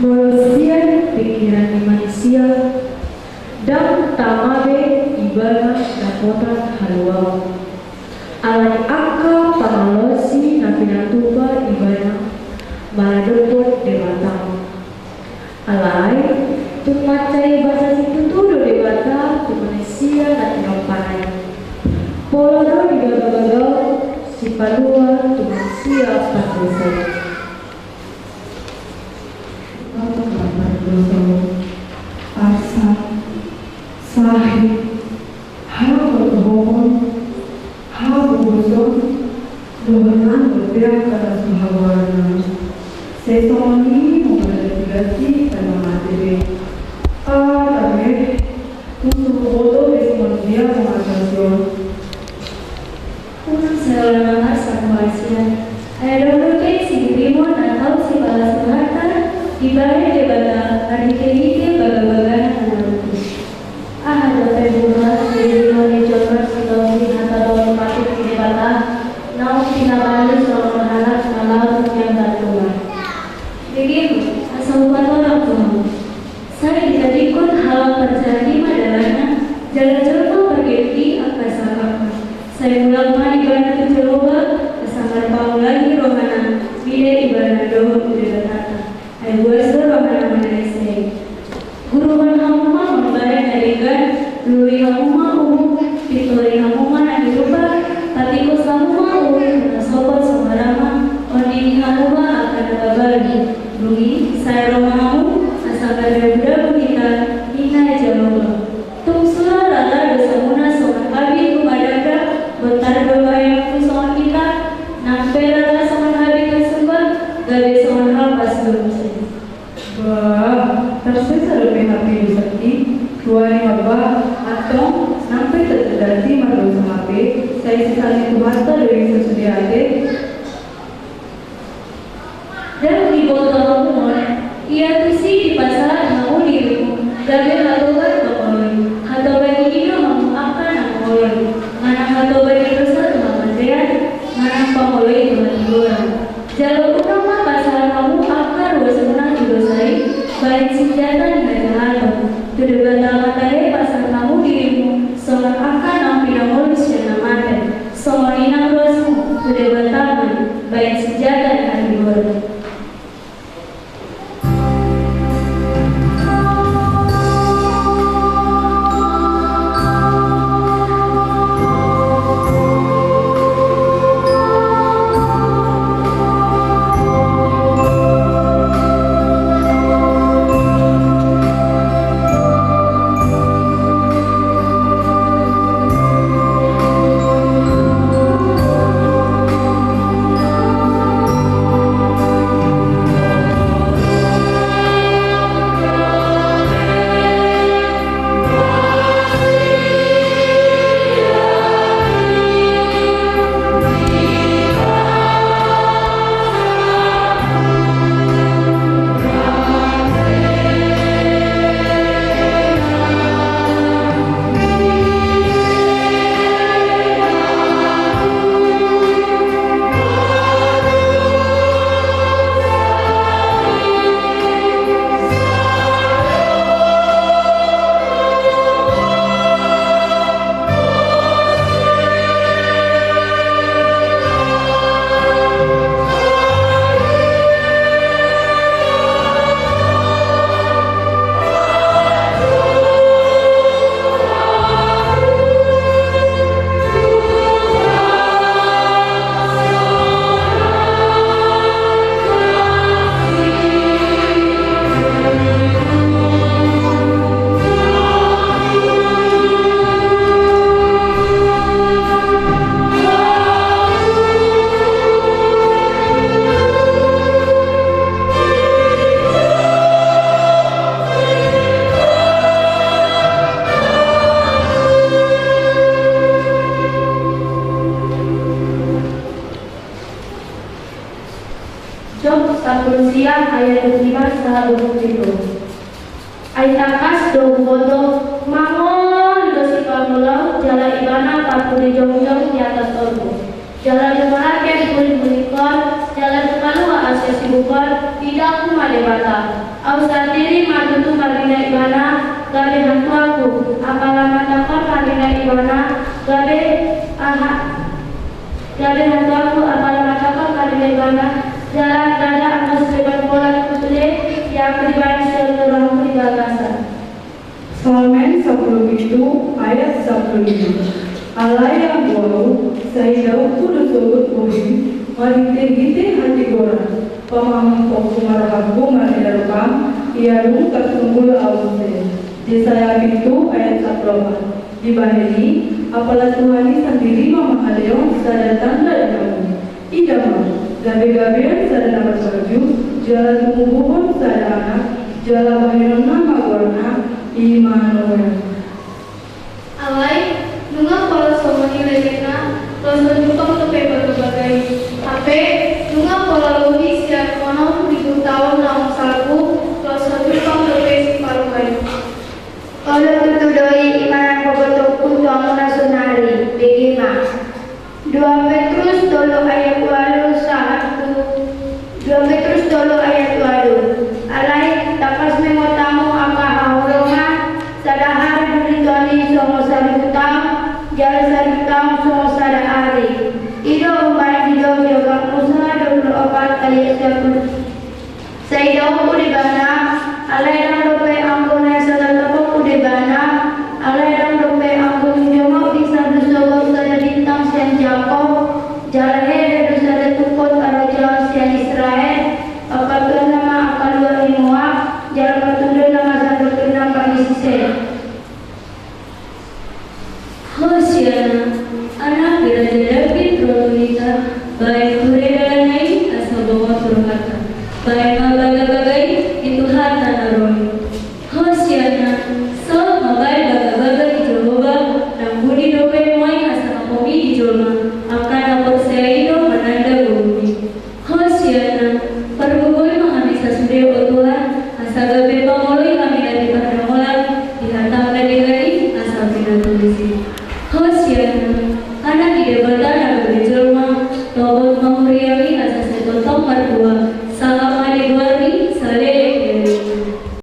Melosian pikiran di manusia dan tamabe ibarat dapotan haluau. Alai angka pamalosi napinatuba ibarat maladepot debatang. Alai tumacai bahasa situtudo debata tu manusia dan tinampanai. Polodo digagau-gagau si palua tu manusia patresai. Asa, sahih, berbohong, berbohong, dohanan berpihak pada suhawana. Sesoni memperhati pada materi. Tapi untuk bodoh besi manusia mengatasikan. Unang seorang sa Malaysia. Ay dulu kay si Grimo na tao si Balasubhata ibarat debata arike-ike baga-baga nalutu. Ada pembunuhan si Grimo ni Joker si Tosi atau Don Patik di debata nau pinabali soal mahalak malau yang tertular. Begitu, asal orang tua. Saya dijadikan hal terjadi madalanya jalan-jalan berganti apa sahabat. Saya mulai ibarat kecoba sampai lagi rohana bida ibarat doa udah tata. Ayo buat rohana Malaysia. Guru hamuma membayar darikan lui hamuma pitori hamuma nagi rupa patiko hamuma sobat samarama ondini hamuma akan babagi lui saya rohamu asal berbeda kita ina jawab. Tumsula rata dosa muna somat abi kumadaka bentar doa yang kusongan kita nampai rata somat abi kesumbat gabe somat hal pas berusia. Wah, tersisa lebih hati sakti, keluar abah atau sampai terjadi malu HP. Saya sekali kuasa dari sesudah ada. Dan di botol umur, ia tusi di pasar mau dirimu. Gabe hatobat bakoloi, hatobat ini kamu akan nakoloi. Mana hatobat itu satu mamandean, mana pakoloi dengan hiburan. Jalur utama pasar kamu akan ruas menang juga saya. Baik senjata dengan jalan. Kedua matanya pasar kamu dirimu. Seorang akan nampil mulus dan mata. Seorang inang ruasmu. Kedua taman. Baik senjata dengan hiburan. Siang ayat 5 sahabat itu. Aitakas do bodo mangon do si pamulau jala ibana papu di jong-jong di atas torbu. Jala ibana ke kulit bulikon jala kalua asli sibukan tidak aku malebata. Aku sendiri matutu kalina ibana gabe hantu aku. Apalah matapa kalina ibana gabe hantu aku. Apalah matapa kalina ibana jalan dada aku sebagai bola kutule yang pribadi seluruh pribadi. Salmen 10 itu ayat 15. Alaya buau saidau kudu sobut kuhin marite-gite hati goran pamaham pokumar haku maridarukam iarung kasunggul awuse. Yesaya itu ayat 10. Dibahagi apalah Tuhani sendiri mamahaleo sadatan dari kamu idama gabe-gabean sadana berbaju jalan tumubuhon sadana jalan bahirona magorna imanoya. Awai, nunga pola somoni legena, loso jupang to paper berbagai. Ape, nunga pola logi siap kono 1000 tahun naung salku, loso jupang to pesi parukai. Kalau tutudoi iman bogotok untuk nasionali, begima. 2 Petrus 3 ayat 2 sahatu. 2 Petrus 3 ayat 2. Alai tapas mengotamu apa hauroma sadahar duritoni somo sarutang jal sarutang somo sadahari. Ido umar hidup yoga musa dulu obat alias jakun. Saido uribana alai nang